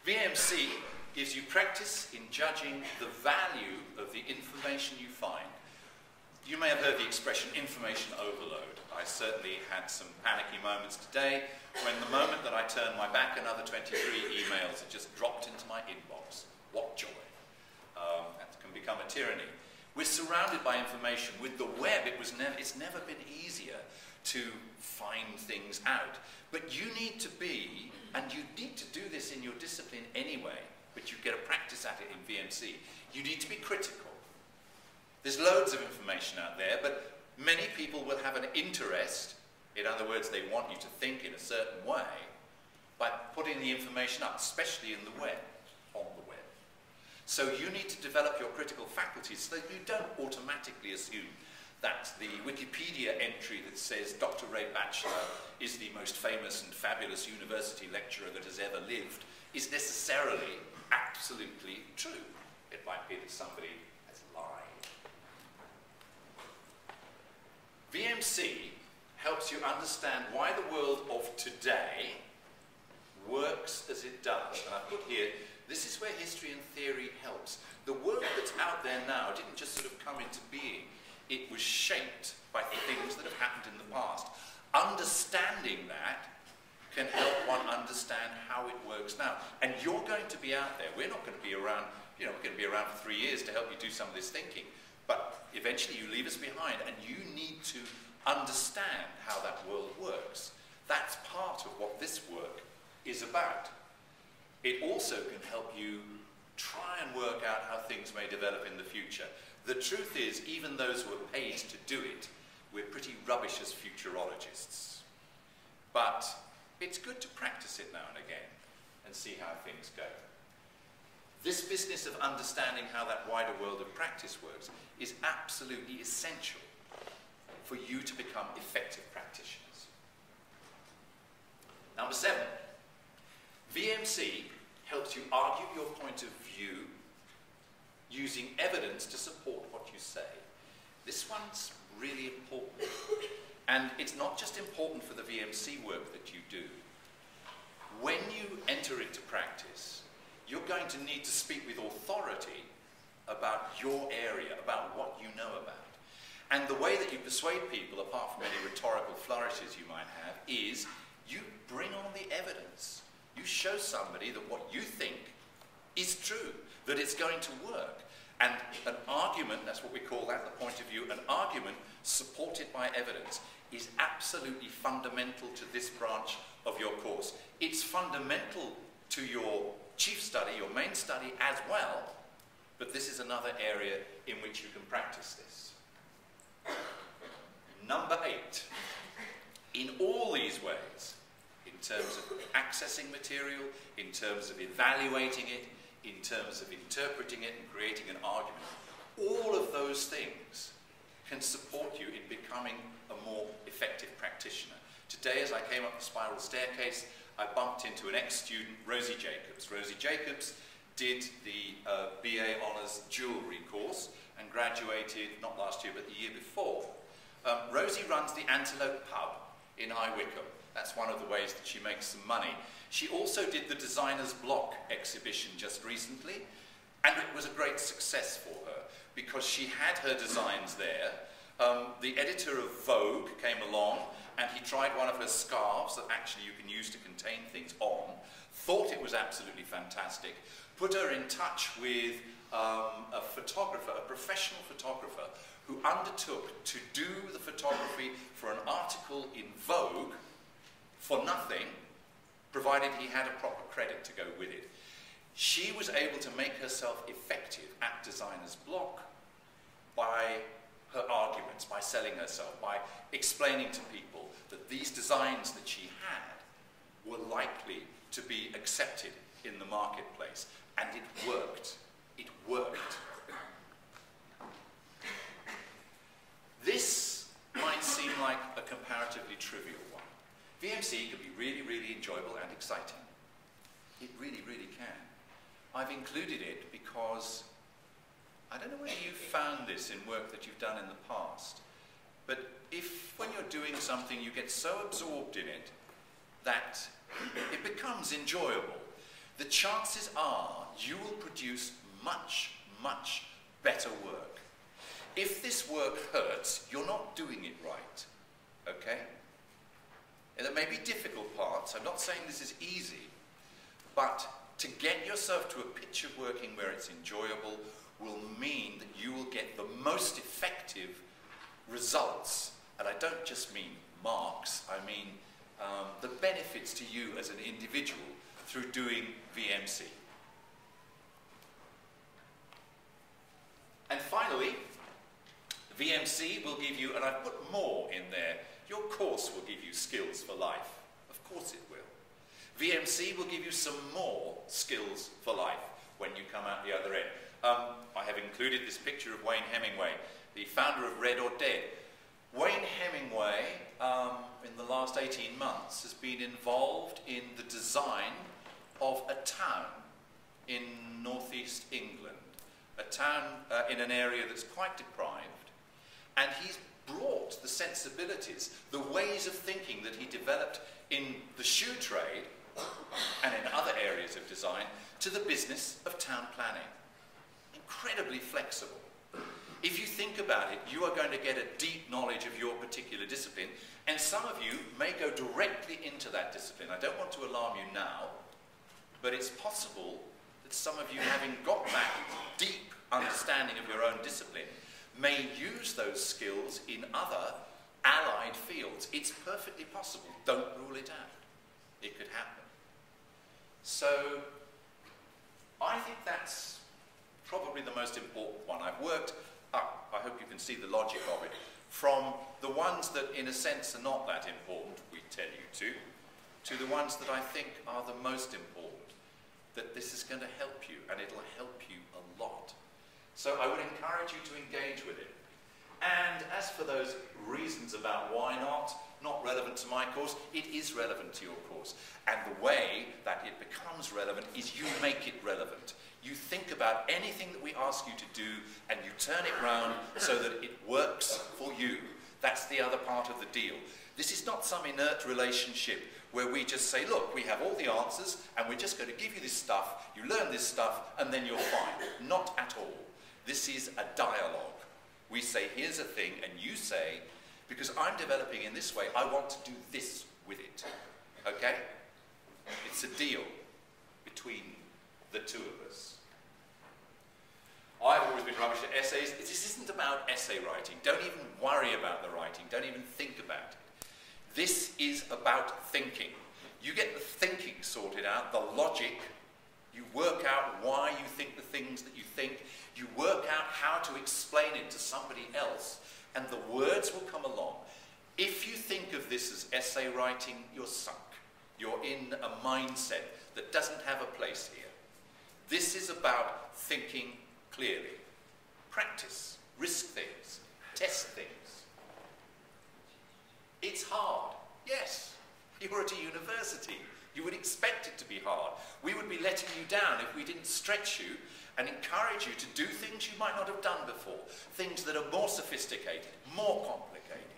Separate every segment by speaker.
Speaker 1: VMC gives you practice in judging the value of the information you find. You may have heard the expression information overload. I certainly had some panicky moments today when the moment that I turned my back, another 23 emails had just dropped into my inbox. What joy. That can become a tyranny. We're surrounded by information. With the web, it's never been easier to find things out. But you need to be, and you need to do this in your discipline anyway, but you get a practice at it in VMC, you need to be critical. There's loads of information out there, but many people will have an interest, in other words, they want you to think in a certain way, by putting the information up, especially in the web, on the web. So you need to develop your critical faculties so that you don't automatically assume that the Wikipedia entry that says Dr. Ray Batchelor is the most famous and fabulous university lecturer that has ever lived is necessarily absolutely true. It might be that somebody has lied. VMC helps you understand why the world of today works as it does. And I put here, this is where history and theory helps. The world that's out there now didn't just sort of come into being. It was shaped by things that have happened in the past. Understanding that can help one understand how it works now. And you're going to be out there. We're not going to be around, we're going to be around for 3 years to help you do some of this thinking. But eventually you leave us behind, and you need to understand how that world works. That's part of what this work is about. It also can help you try and work out how things may develop in the future. The truth is, even those who are paid to do it, we're pretty rubbish as futurologists. But it's good to practice it now and again and see how things go. This business of understanding how that wider world of practice works is absolutely essential for you to become effective practitioners. Number 7, VMC helps you argue your point of view using evidence to support what you say. This one's really important. And it's not just important for the VMC work that you do. When you enter into practice, you're going to need to speak with authority about your area, about what you know about. And the way that you persuade people, apart from any rhetorical flourishes you might have, is you bring on the evidence. You show somebody that what you think is true, that it's going to work. And an argument, that's what we call that, the point of view, an argument supported by evidence is absolutely fundamental to this branch of your course. It's fundamental to your chief study, your main study as well, but this is another area in which you can practice this. Number 8, in all these ways, in terms of accessing material, in terms of evaluating it, in terms of interpreting it and creating an argument, all of those things can support you in becoming a more effective practitioner. Today, as I came up the spiral staircase, I bumped into an ex-student, Rosie Jacobs. Rosie Jacobs did the BA Honours Jewellery course and graduated, not last year, but the year before. Rosie runs the Antelope Pub in High Wycombe. That's one of the ways that she makes some money. She also did the Designer's Block exhibition just recently, and it was a great success for her because she had her designs there. The editor of Vogue came along and he tried one of her scarves that actually you can use to contain things on, thought it was absolutely fantastic, put her in touch with a photographer, a professional photographer, who undertook to do the photography for an article in Vogue for nothing, provided he had a proper credit to go with it. She was able to make herself effective at Designer's Block by her arguments, by selling herself, by explaining to people that these designs that she had were likely to be accepted in the marketplace. And it worked. It worked. This might seem like a comparatively trivial one. VMC can be really, really enjoyable and exciting. It really, really can. I've included it because I don't know whether you've found this in work that you've done in the past, but if when you're doing something you get so absorbed in it that it becomes enjoyable. the chances are you will produce much, much better work. If this work hurts, you're not doing it right, okay? And there may be difficult parts. I'm not saying this is easy, but to get yourself to a pitch of working where it's enjoyable will mean that you will get the most effective results. And I don't just mean marks, I mean the benefits to you as an individual through doing VMC. And finally, VMC will give you, and I've put more in there, your course will give you skills for life. Of course it will. VMC will give you some more skills for life when you come out the other end. I have included this picture of Wayne Hemingway, the founder of Red or Dead. Wayne Hemingway, in the last 18 months, has been involved in the design of a town in northeast England, a town in an area that's quite deprived, and he's brought the sensibilities, the ways of thinking that he developed in the shoe trade and in other areas of design to the business of town planning. Incredibly flexible. If you think about it, you are going to get a deep knowledge of your particular discipline, and some of you may go directly into that discipline. I don't want to alarm you now, but it's possible that some of you, having got that deep understanding of your own discipline, may use those skills in other allied fields. It's perfectly possible. Don't rule it out. It could happen. So, I think that's probably the most important one. I've worked up, I hope you can see the logic of it, from the ones that in a sense are not that important, we tell you to the ones that I think are the most important, that this is going to help you, and it'll help you a lot. So I would encourage you to engage with it. And as for those reasons about why not relevant to my course, it is relevant to your course. And the way that it becomes relevant is you make it relevant. You think about anything that we ask you to do and you turn it round so that it works for you. That's the other part of the deal. This is not some inert relationship where we just say, look, we have all the answers and we're just going to give you this stuff, you learn this stuff, and then you're fine. Not at all. This is a dialogue. We say, here's a thing, and you say, because I'm developing in this way, I want to do this with it. Okay? It's a deal between the two of us. I've always been rubbish at essays. This isn't about essay writing. Don't even worry about the writing. Don't even think about it. This is about thinking. You get the thinking sorted out, the logic. You work out why you think the things that you think. You work out how to explain it to somebody else, and the words will come along. If you think of this as essay writing, you're sunk. You're in a mindset that doesn't have a place here. This is about thinking clearly. Practice, risk things, test things. It's hard. Yes, you're at a university. You would expect it to be hard. We would be letting you down if we didn't stretch you and encourage you to do things you might not have done before, things that are more sophisticated, more complicated,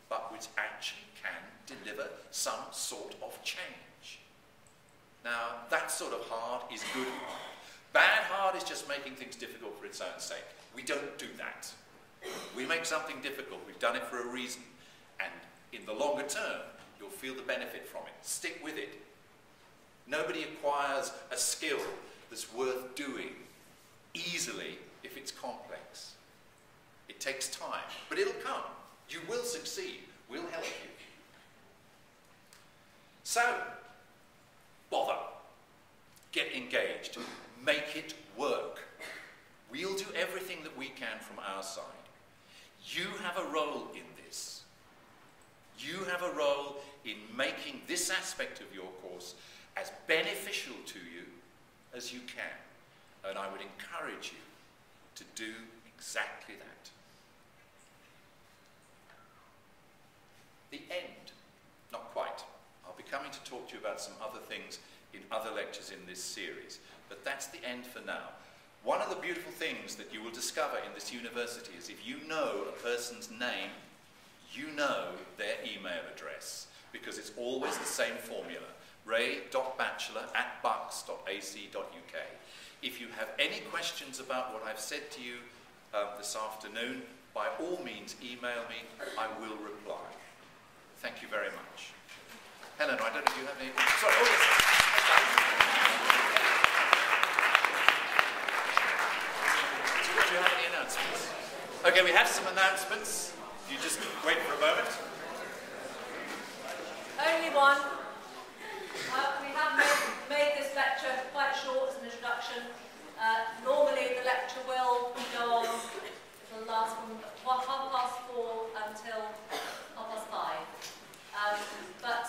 Speaker 1: but which actually can deliver some sort of change. Now, that sort of hard is good hard. Bad hard is just making things difficult for its own sake. We don't do that. We make something difficult. We've done it for a reason. And in the longer term, you'll feel the benefit from it. Stick with it. Nobody acquires a skill that's worth doing easily if it's complex. It takes time, but it'll come. You will succeed. We'll help you. So, bother. Get engaged. Make it work. We'll do everything that we can from our side. You have a role in this. You have a role in making this aspect of your course as beneficial to you as you can. And I would encourage you to do exactly that. The end. Not quite. I'll be coming to talk to you about some other things in other lectures in this series. But that's the end for now. One of the beautiful things that you will discover in this university is if you know a person's name, you know their email address, because it's always the same formula. ray.batchelor@bucks.ac.uk. If you have any questions about what I've said to you this afternoon, by all means email me, I will reply. Thank you very much. Helen, I don't know if you have any... Sorry, oh, yes. Do you have any announcements? Okay, we have some announcements. You just wait for a moment.
Speaker 2: Only one. We have made this lecture quite short as an introduction. Normally the lecture will go on, it will last from 4:30 until 5:30. But